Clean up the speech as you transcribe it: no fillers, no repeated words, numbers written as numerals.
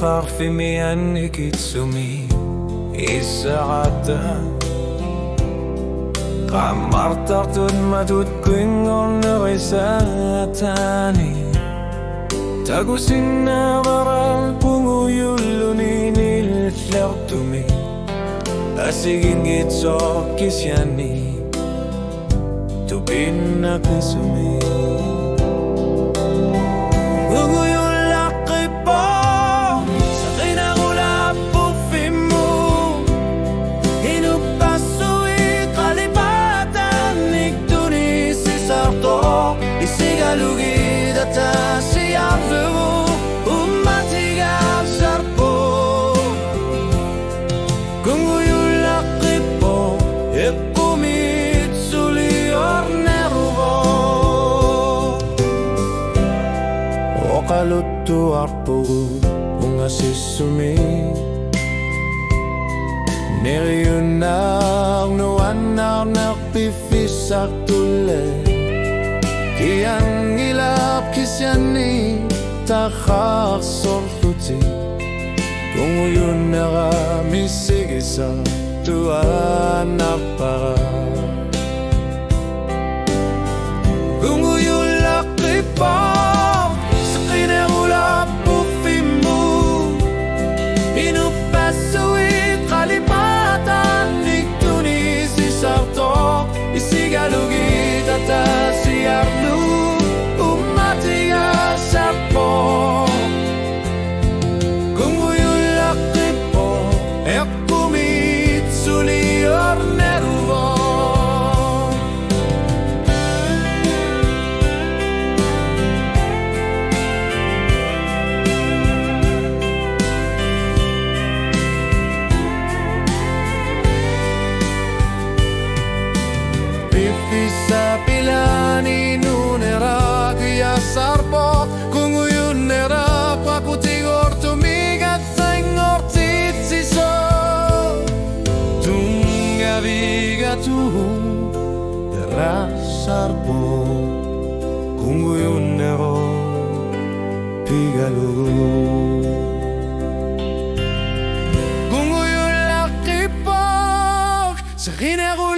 qarfimi annik itsumi issaaqatta qammartartut matut kuingornerisatani tagusinnaavaral pungujulluni nillertumi asigin gitsorkisiani tupinnaqisumi Oqaluttu arpugu ungasissumi Neriunnar nuannarnerpifissartulle Kiangilap kisiani taqarsorluti Kunguyunnera missigisa tuannarpara Kunguyullaqqipa Siarnu umatiga sapo Kunguyullaqqipo eqqumitsuli orneruvo Pifisa pilani nunera kia sarpo Kunguyunnera pakutigortumi gatsengortitsiso Tungavigatu era sarpo Kunguyunnero pigalugu Kunguyullaqqipo Segineru